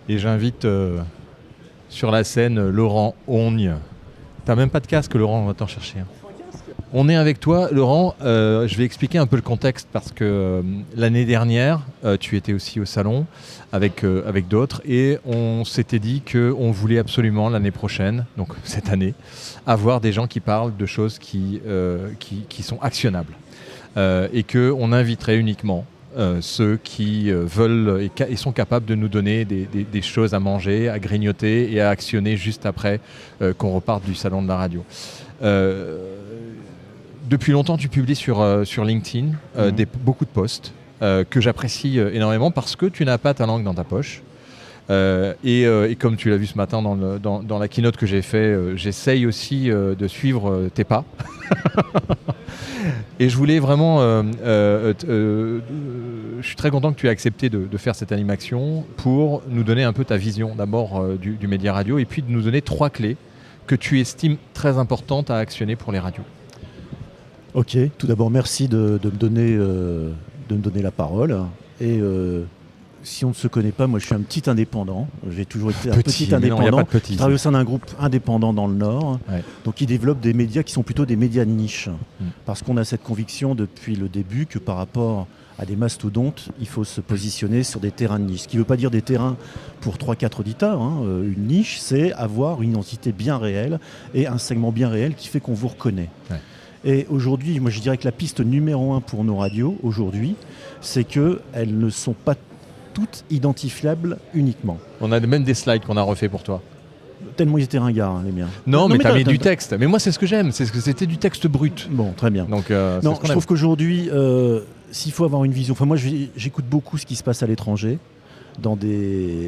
Et j'invite sur la scène Laurent Ogne. T'as même pas de casque, Laurent, on va t'en chercher. On est avec toi, Laurent. Je vais expliquer un peu le contexte parce que l'année dernière, tu étais aussi au salon avec d'autres et on s'était dit qu'on voulait absolument l'année prochaine, donc cette année, avoir des gens qui parlent de choses qui sont actionnables et qu'on inviterait uniquement ceux qui veulent et sont capables de nous donner des choses à manger, à grignoter et à actionner juste après qu'on reparte du salon de la radio. Depuis longtemps, tu publies sur LinkedIn beaucoup de posts que j'apprécie énormément parce que tu n'as pas ta langue dans ta poche. Et comme tu l'as vu ce matin dans la keynote que j'ai fait, j'essaye aussi de suivre tes pas. Et je voulais vraiment... je suis très content que tu aies accepté de faire cette animation pour nous donner un peu ta vision d'abord du média radio et puis de nous donner 3 clés que tu estimes très importantes à actionner pour les radios. Ok, tout d'abord merci de me donner la parole. Et si on ne se connaît pas, moi je suis un petit indépendant. J'ai toujours été un petit indépendant. Je travaille au sein d'un groupe indépendant dans le Nord, donc qui développe des médias qui sont plutôt des médias de niche. Parce qu'on a cette conviction depuis le début que par rapport à des mastodontes, il faut se positionner sur des terrains de niche. Ce qui ne veut pas dire des terrains pour 3-4 auditeurs. Une niche, c'est avoir une identité bien réelle et un segment bien réel qui fait qu'on vous reconnaît. Ouais. Et aujourd'hui, moi je dirais que la piste numéro 1 pour nos radios, aujourd'hui, c'est qu'elles ne sont pas toutes identifiables uniquement. On a même des slides qu'on a refait pour toi. Tellement ils étaient ringards, les miens. Non, mais t'as mis du texte. Mais moi, c'est ce que j'aime, c'est que c'était du texte brut. Bon, très bien. Donc, non, je trouve qu'aujourd'hui, s'il faut avoir une vision... Enfin, moi, j'écoute beaucoup ce qui se passe à l'étranger,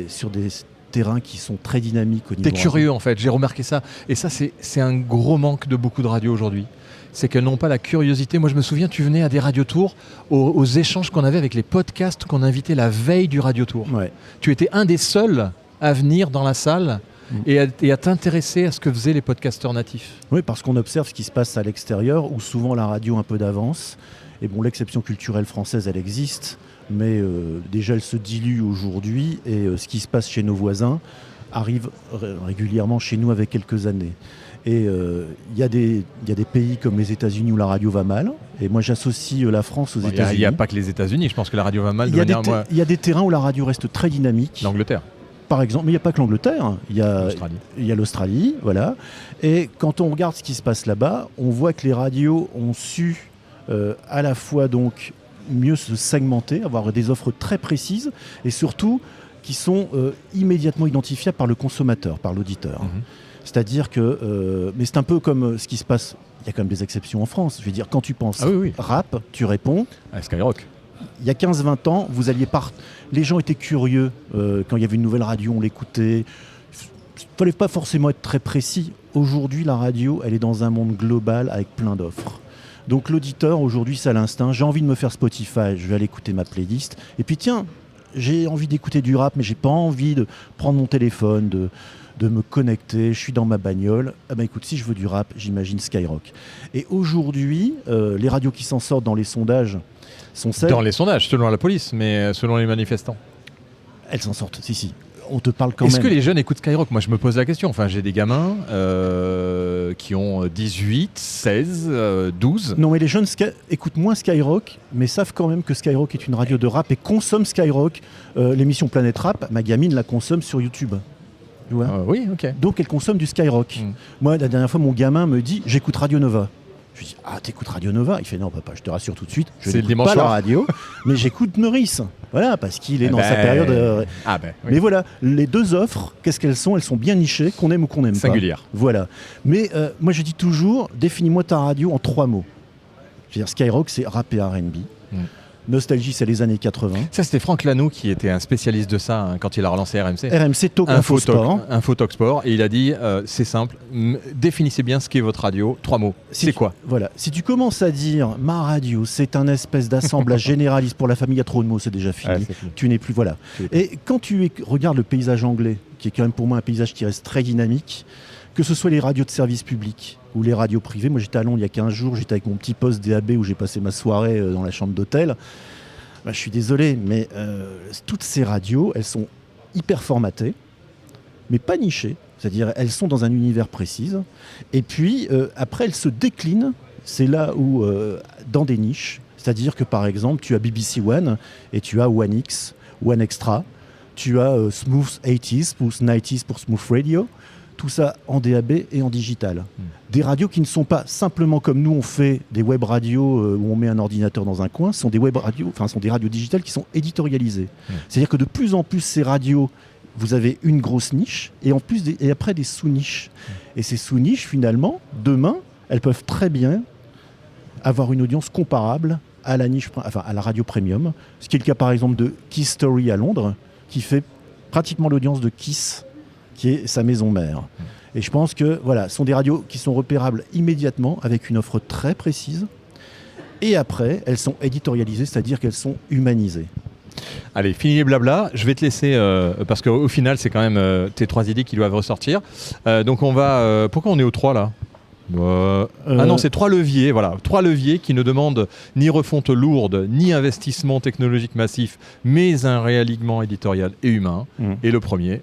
sur des terrains qui sont très dynamiques au niveau... T'es curieux, en fait, j'ai remarqué ça. Et ça, c'est un gros manque de beaucoup de radios aujourd'hui. C'est qu'elles n'ont pas la curiosité. Moi, je me souviens, tu venais à des radiotours, aux échanges qu'on avait avec les podcasts qu'on invitait la veille du radiotour. Ouais. Tu étais un des seuls à venir dans la salle et à t'intéresser à ce que faisaient les podcasteurs natifs. Oui, parce qu'on observe ce qui se passe à l'extérieur, où souvent la radio a un peu d'avance. Et bon, l'exception culturelle française, elle existe, mais déjà, elle se dilue aujourd'hui. Et ce qui se passe chez nos voisins arrive régulièrement chez nous avec quelques années. Et il y a des pays comme les États-Unis où la radio va mal. Et moi, j'associe la France aux États-Unis. Il n'y a pas que les États-Unis. Je pense que la radio va mal. Il y a des terrains où la radio reste très dynamique. L'Angleterre. Par exemple, mais il n'y a pas que l'Angleterre. Il y a l'Australie, voilà. Et quand on regarde ce qui se passe là-bas, on voit que les radios ont su à la fois donc mieux se segmenter, avoir des offres très précises et surtout qui sont immédiatement identifiables par le consommateur, par l'auditeur. C'est-à-dire que, mais c'est un peu comme ce qui se passe, il y a quand même des exceptions en France. Je veux dire, quand tu penses rap, tu réponds. Skyrock. Il y a 15-20 ans, vous alliez les gens étaient curieux quand il y avait une nouvelle radio, on l'écoutait. Il ne fallait pas forcément être très précis. Aujourd'hui, la radio, elle est dans un monde global avec plein d'offres. Donc l'auditeur, aujourd'hui, c'est à l'instinct. J'ai envie de me faire Spotify, je vais aller écouter ma playlist. Et puis tiens, j'ai envie d'écouter du rap, mais j'ai pas envie de prendre mon téléphone, de me connecter, je suis dans ma bagnole. Ah ben écoute, si je veux du rap, j'imagine Skyrock. Et aujourd'hui, les radios qui s'en sortent dans les sondages sont celles... Dans les sondages, selon la police, mais selon les manifestants. Elles s'en sortent, si. On te parle quand même... Est-ce que les jeunes écoutent Skyrock ? Moi, je me pose la question. Enfin, j'ai des gamins qui ont 18, 16, 12. Non, mais les jeunes écoutent moins Skyrock, mais savent quand même que Skyrock est une radio de rap et consomment Skyrock. L'émission Planète Rap, ma gamine la consomme sur YouTube. Oui, ok. Donc elle consomme du Skyrock. Moi, la dernière fois, mon gamin me dit « J'écoute Radio Nova ». Je lui dis « Ah, t'écoutes Radio Nova ?» Il fait « Non, papa, je te rassure tout de suite, je n'écoute pas la radio, mais j'écoute Meurice. » Voilà, parce qu'il est dans sa période... Oui. Mais voilà, les deux offres, qu'est-ce qu'elles sont ? Elles sont bien nichées, qu'on aime ou qu'on n'aime pas. Singulières. Voilà. Mais moi, je dis toujours, définis-moi ta radio en 3 mots. Je veux dire, Skyrock, c'est rap et R&B. Nostalgie, c'est les années 80. Ça, c'était Franck Lanoux qui était un spécialiste de ça quand il a relancé RMC. RMC Talk Info Sport. Info Talk Sport. Et il a dit, c'est simple, définissez bien ce qu'est votre radio. 3 mots. C'est quoi ? Voilà. Si tu commences à dire, ma radio, c'est un espèce d'assemblage généraliste pour la famille, il y a trop de mots, c'est déjà fini. Tu n'es plus, voilà. Et quand tu regardes le paysage anglais, qui est quand même pour moi un paysage qui reste très dynamique, que ce soit les radios de service public ou les radios privées. Moi, j'étais à Londres il y a 15 jours, j'étais avec mon petit poste DAB où j'ai passé ma soirée dans la chambre d'hôtel. Je suis désolé, mais toutes ces radios, elles sont hyper formatées, mais pas nichées. C'est-à-dire elles sont dans un univers précis. Et puis après, elles se déclinent. C'est là où, dans des niches, c'est-à-dire que par exemple, tu as BBC One et tu as One X, One Extra. Tu as Smooth 80s ou 90s pour Smooth Radio. Tout ça en DAB et en digital. Des radios qui ne sont pas simplement comme nous, on fait des web radios où on met un ordinateur dans un coin, ce sont des web radios, sont des radios digitales qui sont éditorialisées. C'est-à-dire que de plus en plus, ces radios, vous avez une grosse niche et en plus et après des sous-niches. Et ces sous-niches, finalement, demain, elles peuvent très bien avoir une audience comparable à la niche, à la radio premium. Ce qui est le cas par exemple de Kiss Story à Londres, qui fait pratiquement l'audience de Kiss, qui est sa maison mère. Et je pense que ce sont des radios qui sont repérables immédiatement avec une offre très précise. Et après, elles sont éditorialisées, c'est-à-dire qu'elles sont humanisées. Allez, fini les blabla. Je vais te laisser, parce qu'au final, c'est quand même tes 3 idées qui doivent ressortir. Donc on va... pourquoi on est aux 3 là ? Ah non, c'est 3 leviers, voilà. 3 leviers qui ne demandent ni refonte lourde, ni investissement technologique massif, mais un réalignement éditorial et humain. Et le premier...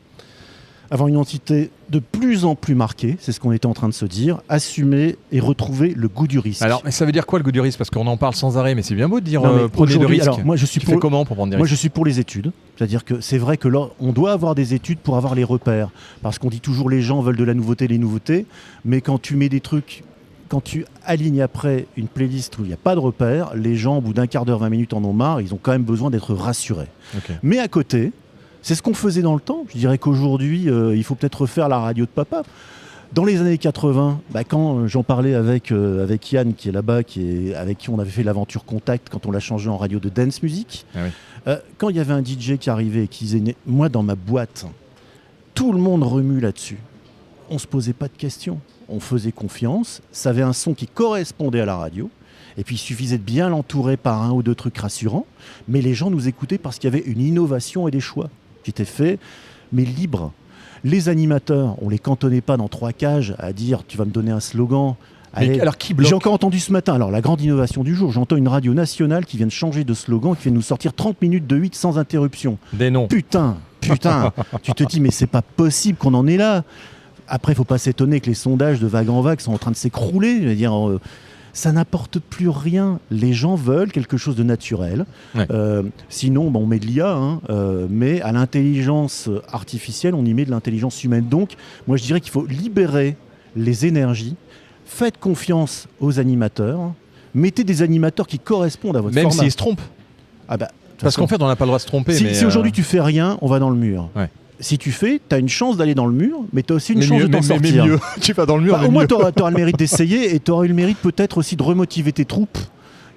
Avoir une identité de plus en plus marquée, c'est ce qu'on était en train de se dire, assumer et retrouver le goût du risque. Alors, mais ça veut dire quoi le goût du risque ? Parce qu'on en parle sans arrêt, mais c'est bien beau de dire prenez de risques. Alors, moi, je suis tu fais comment pour prendre des risques ? Moi, je suis pour les études. C'est-à-dire que c'est vrai que là, on doit avoir des études pour avoir les repères. Parce qu'on dit toujours les gens veulent de la nouveauté, les nouveautés. Mais quand tu mets des trucs, quand tu alignes après une playlist où il n'y a pas de repères, les gens, au bout d'un quart d'heure, 20 minutes en ont marre, ils ont quand même besoin d'être rassurés. Okay. Mais à côté... C'est ce qu'on faisait dans le temps. Je dirais qu'aujourd'hui, il faut peut-être refaire la radio de papa. Dans les années 80, quand j'en parlais avec Yann, qui est là-bas, avec qui on avait fait l'aventure Contact, quand on l'a changé en radio de dance music, quand il y avait un DJ qui arrivait et qui disait « Moi, dans ma boîte, tout le monde remue là-dessus ». On ne se posait pas de questions. On faisait confiance. Ça avait un son qui correspondait à la radio. Et puis, il suffisait de bien l'entourer par 1 ou 2 trucs rassurants. Mais les gens nous écoutaient parce qu'il y avait une innovation et des choix qui était fait, mais libre. Les animateurs, on les cantonnait pas dans 3 cages à dire tu vas me donner un slogan. Allez, alors qui bloque ? J'ai encore entendu ce matin, alors la grande innovation du jour, j'entends une radio nationale qui vient de changer de slogan, qui vient de nous sortir 30 minutes de 8 sans interruption. Des noms. Putain, tu te dis mais c'est pas possible qu'on en est là. Après, il faut pas s'étonner que les sondages de vague en vague sont en train de s'écrouler. Je veux dire, ça n'apporte plus rien. Les gens veulent quelque chose de naturel. Ouais. Sinon, on met de l'IA, mais à l'intelligence artificielle, on y met de l'intelligence humaine. Donc, moi, je dirais qu'il faut libérer les énergies. Faites confiance aux animateurs. Mettez des animateurs qui correspondent à votre format. Même s'ils se trompent. Parce qu'en fait, on n'a pas le droit de se tromper. Si aujourd'hui, tu fais rien, on va dans le mur. Ouais. Si tu fais, tu as une chance d'aller dans le mur, mais tu as aussi une chance de t'en sortir. Mais mieux, tu vas dans le mur. Au moins, tu auras le mérite d'essayer et tu auras eu le mérite peut-être aussi de remotiver tes troupes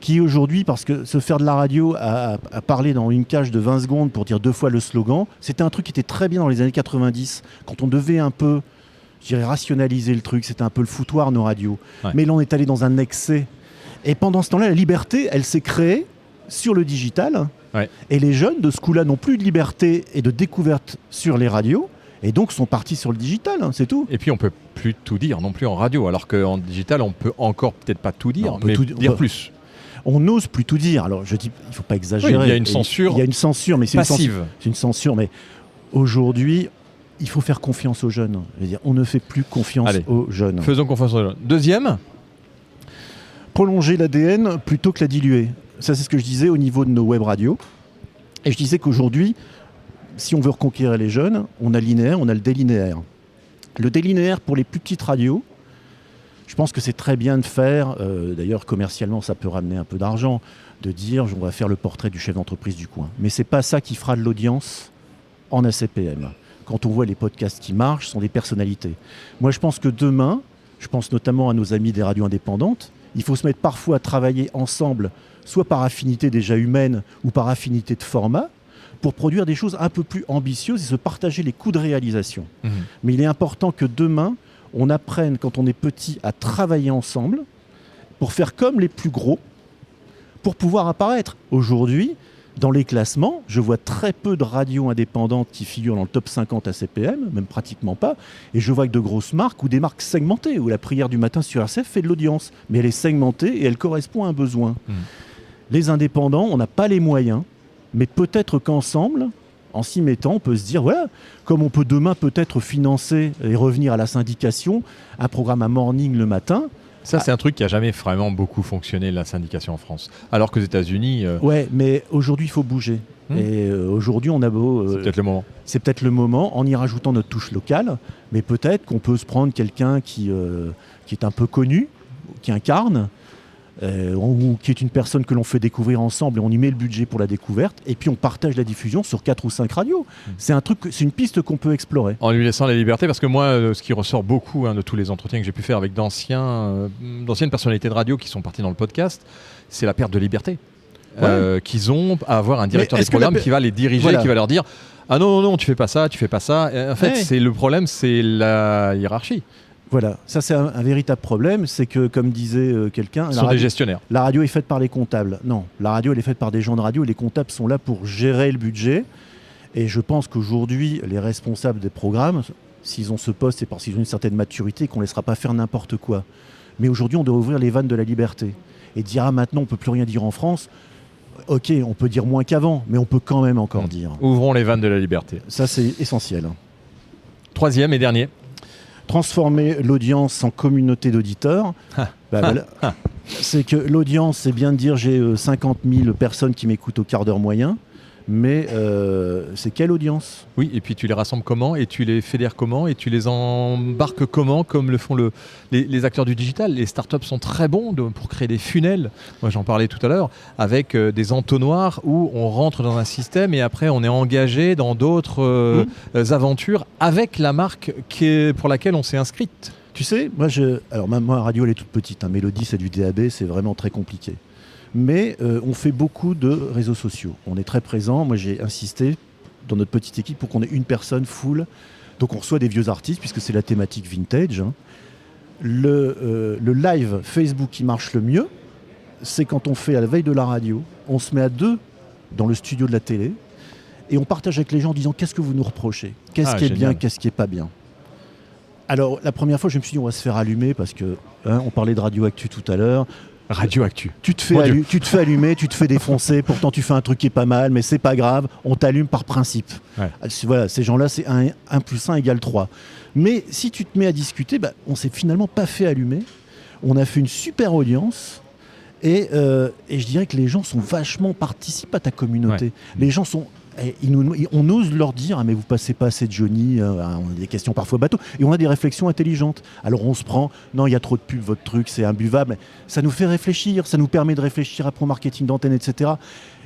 qui aujourd'hui, parce que se faire de la radio à parler dans une cage de 20 secondes pour dire 2 fois le slogan, c'était un truc qui était très bien dans les années 90, quand on devait un peu, je dirais, rationaliser le truc. C'était un peu le foutoir, nos radios. Ouais. Mais là, on est allé dans un excès. Et pendant ce temps-là, la liberté, elle s'est créée sur le digital. Ouais. Et les jeunes de ce coup-là n'ont plus de liberté et de découverte sur les radios et donc sont partis sur le digital, c'est tout. Et puis on peut plus tout dire non plus en radio, alors qu'en digital on peut encore peut-être pas tout dire, mais dire plus. On n'ose plus tout dire. Alors je dis, il faut pas exagérer. Oui, il y a une censure. Il y a une censure, mais c'est passive. C'est une censure, mais aujourd'hui, il faut faire confiance aux jeunes. Je veux dire, on ne fait plus confiance aux jeunes. Faisons confiance aux jeunes. Deuxième, prolonger l'ADN plutôt que la diluer. Ça, c'est ce que je disais au niveau de nos web radios. Et je disais qu'aujourd'hui, si on veut reconquérir les jeunes, on a linéaire, on a le délinéaire. Le délinéaire, pour les plus petites radios, je pense que c'est très bien de faire, d'ailleurs commercialement ça peut ramener un peu d'argent, de dire on va faire le portrait du chef d'entreprise du coin. Mais c'est pas ça qui fera de l'audience en ACPM. Quand on voit les podcasts qui marchent, ce sont des personnalités. Moi je pense que demain, je pense notamment à nos amis des radios indépendantes, il faut se mettre parfois à travailler ensemble, soit par affinité déjà humaine ou par affinité de format, pour produire des choses un peu plus ambitieuses et se partager les coûts de réalisation. Mais il est important que demain, on apprenne, quand on est petit, à travailler ensemble pour faire comme les plus gros, pour pouvoir apparaître. Aujourd'hui, dans les classements, je vois très peu de radios indépendantes qui figurent dans le top 50 ACPM, même pratiquement pas, et je vois que de grosses marques ou des marques segmentées, où la prière du matin sur RCF fait de l'audience, mais elle est segmentée et elle correspond à un besoin. Les indépendants, on n'a pas les moyens, mais peut-être qu'ensemble, En s'y mettant, on peut se dire, voilà, comme on peut demain peut-être financer et revenir à la syndication, un programme à morning le matin. Ça, c'est un truc qui n'a jamais vraiment beaucoup fonctionné, la syndication en France. Alors qu'aux États-Unis... Ouais, mais aujourd'hui, il faut bouger. Et aujourd'hui, on a beau... c'est peut-être le moment. C'est peut-être le moment, en y rajoutant notre touche locale, mais peut-être qu'on peut se prendre quelqu'un qui est un peu connu, qui incarne, ou qui est une personne que l'on fait découvrir ensemble et on y met le budget pour la découverte et puis on partage la diffusion sur 4 ou 5 radios. C'est une piste qu'on peut explorer. En lui laissant la liberté, parce que moi, ce qui ressort beaucoup de tous les entretiens que j'ai pu faire avec d'anciennes personnalités de radio qui sont parties dans le podcast, c'est la perte de liberté qu'ils ont à avoir un directeur des programmes qui va les diriger, qui va leur dire « Ah non, tu fais pas ça, tu fais pas ça ». En fait, le problème, c'est la hiérarchie. Voilà, ça c'est un véritable problème, c'est que comme disait quelqu'un... Ce sont des gestionnaires. La radio est faite par les comptables. Non, la radio elle est faite par des gens de radio et les comptables sont là pour gérer le budget. Et je pense qu'aujourd'hui, les responsables des programmes, s'ils ont ce poste, c'est parce qu'ils ont une certaine maturité et qu'on ne laissera pas faire n'importe quoi. Mais aujourd'hui, on doit ouvrir les vannes de la liberté et dire « Ah, maintenant, on ne peut plus rien dire en France ». Ok, on peut dire moins qu'avant, mais on peut quand même encore dire. Ouvrons les vannes de la liberté. Ça, c'est essentiel. Troisième et dernier. Transformer l'audience en communauté d'auditeurs. Voilà. C'est que l'audience, c'est bien de dire j'ai 50 000 personnes qui m'écoutent au quart d'heure moyen, mais c'est quelle audience ? Oui, et puis tu les rassembles comment ? Et tu les fédères comment ? Et tu les embarques comment ? Comme le font les acteurs du digital. Les startups sont très bons pour créer des funnels. Moi, j'en parlais tout à l'heure, avec des entonnoirs où on rentre dans un système et après on est engagé dans d'autres aventures avec la marque pour laquelle on s'est inscrite. Tu sais, moi, la radio, elle est toute petite. Mélodie, c'est du DAB, c'est vraiment très compliqué. Mais on fait beaucoup de réseaux sociaux. On est très présent. Moi, j'ai insisté dans notre petite équipe pour qu'on ait une personne full. Donc, on reçoit des vieux artistes, puisque c'est la thématique vintage. Le live Facebook qui marche le mieux, c'est quand on fait à la veille de la radio, on se met à 2 dans le studio de la télé et on partage avec les gens en disant qu'est-ce que vous nous reprochez ? Qu'est-ce qui est bien, qu'est-ce qui n'est pas bien ? Alors, la première fois, je me suis dit on va se faire allumer parce que on parlait de Radio Actu tout à l'heure. Radio Actu. Tu te fais allumer, tu te fais défoncer, pourtant tu fais un truc qui est pas mal, mais c'est pas grave, on t'allume par principe. Ouais. Voilà, ces gens-là, c'est 1 plus 1 égale 3. Mais si tu te mets à discuter, on s'est finalement pas fait allumer, on a fait une super audience, et je dirais que les gens sont vachement participent à ta communauté. Ouais. Les gens sont... on ose leur dire mais vous passez pas assez de Johnny, on a des questions parfois bateau et on a des réflexions intelligentes. Alors on se prend non il y a trop de pubs, votre truc c'est imbuvable. Ça nous fait réfléchir, ça nous permet de réfléchir après au marketing d'antenne, etc.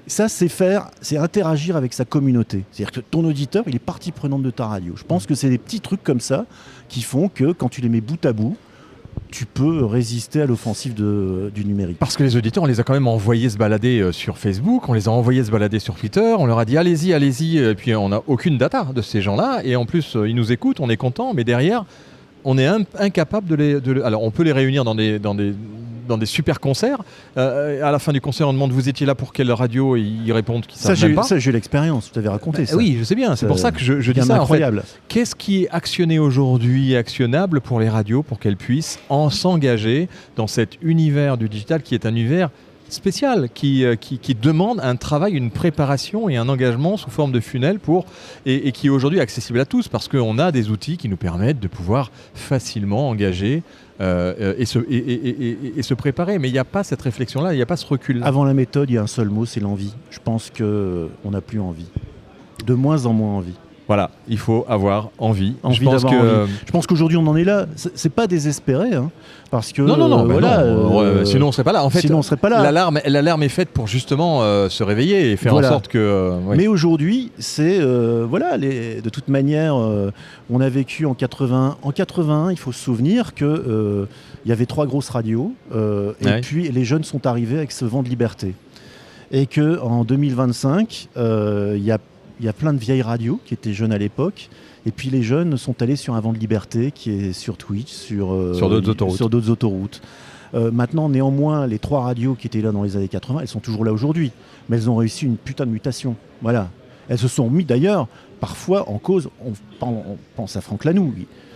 Ça c'est interagir avec sa communauté. C'est-à-dire que ton auditeur il est partie prenante de ta radio. Je pense que c'est des petits trucs comme ça qui font que quand tu les mets bout à bout, tu peux résister à l'offensive du numérique. Parce que les auditeurs, on les a quand même envoyés se balader sur Facebook, on les a envoyés se balader sur Twitter, on leur a dit allez-y, et puis on n'a aucune data de ces gens-là, et en plus ils nous écoutent, on est content, mais derrière, on est incapable alors on peut les réunir dans des super concerts. À la fin du concert, on demande vous étiez là pour quelle radio, et ils répondent qu'ils savent même pas. Ça, j'ai eu l'expérience, je t'avais raconté ça. Oui, je sais bien, c'est pour ça que je dis ça. Incroyable. En fait, qu'est-ce qui est actionné aujourd'hui, actionnable pour les radios, pour qu'elles puissent s'engager dans cet univers du digital qui est un univers spécial, qui demande un travail, une préparation et un engagement sous forme de funnel et qui est aujourd'hui accessible à tous parce qu'on a des outils qui nous permettent de pouvoir facilement engager et se préparer. Mais il n'y a pas cette réflexion-là, il n'y a pas ce recul-là. Avant la méthode, il y a un seul mot, c'est l'envie. Je pense qu'on n'a plus envie. De moins en moins envie. Voilà, il faut avoir envie. Je pense qu'aujourd'hui on en est là. C'est pas désespéré, parce que non. Sinon on serait pas là. En fait, on serait pas là. L'alarme est faite pour justement se réveiller et faire en sorte que. Mais aujourd'hui, c'est de toute manière, on a vécu en 80. En 81, il faut se souvenir que il y avait 3 grosses radios et puis les jeunes sont arrivés avec ce vent de liberté et que en 2025, il y a plein de vieilles radios qui étaient jeunes à l'époque. Et puis les jeunes sont allés sur un vent de liberté qui est sur Twitch, sur d'autres autoroutes. Maintenant, néanmoins, les 3 radios qui étaient là dans les années 80, elles sont toujours là aujourd'hui. Mais elles ont réussi une putain de mutation. Voilà. Elles se sont mis d'ailleurs, parfois, en cause. On pense à Franck Lanoux.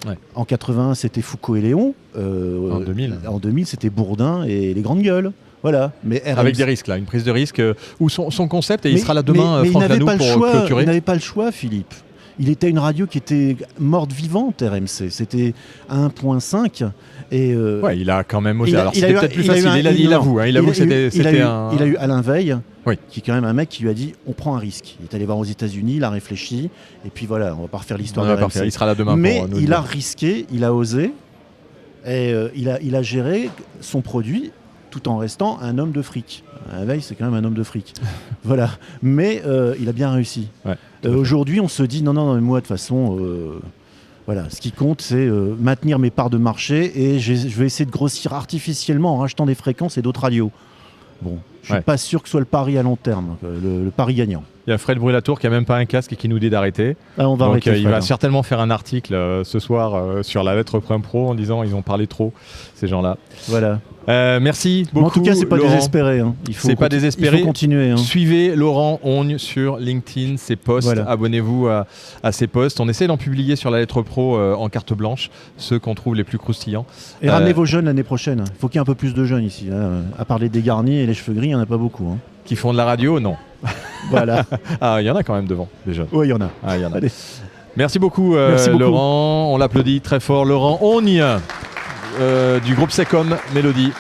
Ouais. En 81, c'était Foucault et Léon. En 2000. En 2000, c'était Bourdin et les Grandes Gueules. Voilà. Mais RMC... Avec des risques, là, une prise de risque, ou son concept, et il sera là demain, Franck Lanoux, pour clôturer. Il n'avait pas le choix, Philippe. Il était une radio qui était morte vivante, RMC. C'était 1.5. Et ouais, il a quand même osé. Alors c'était peut-être plus facile. Il avoue que c'était un... Il a eu Alain Veil, oui, qui est quand même un mec qui lui a dit on prend un risque. Il est allé voir aux États-Unis, il a réfléchi, et puis voilà, on va pas refaire l'histoire de RMC. Il sera là demain. Mais il a risqué, il a osé, et il a géré son produit tout en restant un homme de fric. Alain Veil, c'est quand même un homme de fric. Voilà. Mais il a bien réussi. Ouais, aujourd'hui, on se dit non, mais moi, de toute façon, voilà, ce qui compte, c'est maintenir mes parts de marché et je vais essayer de grossir artificiellement en rachetant des fréquences et d'autres radios. Bon, je suis pas sûr que ce soit le pari à long terme, le pari gagnant. Il y a Fred Brulatour qui n'a même pas un casque et qui nous dit d'arrêter. Ah, on va arrêter. Il va certainement faire un article ce soir sur la lettre Point Pro en disant ils ont parlé trop, ces gens-là. Voilà. Merci beaucoup. Mais en tout cas, c'est pas Laurent. Désespéré. Hein. C'est pas désespéré. Il faut continuer. Hein. Suivez Laurent Ogne sur LinkedIn, ses posts. Voilà. Abonnez-vous à ses posts. On essaie d'en publier sur la lettre Pro en carte blanche, ceux qu'on trouve les plus croustillants. Et ramenez vos jeunes l'année prochaine. Il faut qu'il y ait un peu plus de jeunes ici. Hein. À part les dégarnis et les cheveux gris, il n'y en a pas beaucoup. Hein. Qui font de la radio, non. Voilà. Ah, il y en a quand même devant, les jeunes. Oui, il y en a. Ah, y en a. Merci beaucoup, Laurent. On l'applaudit très fort. Laurent Ogne du groupe Secom Mélodie.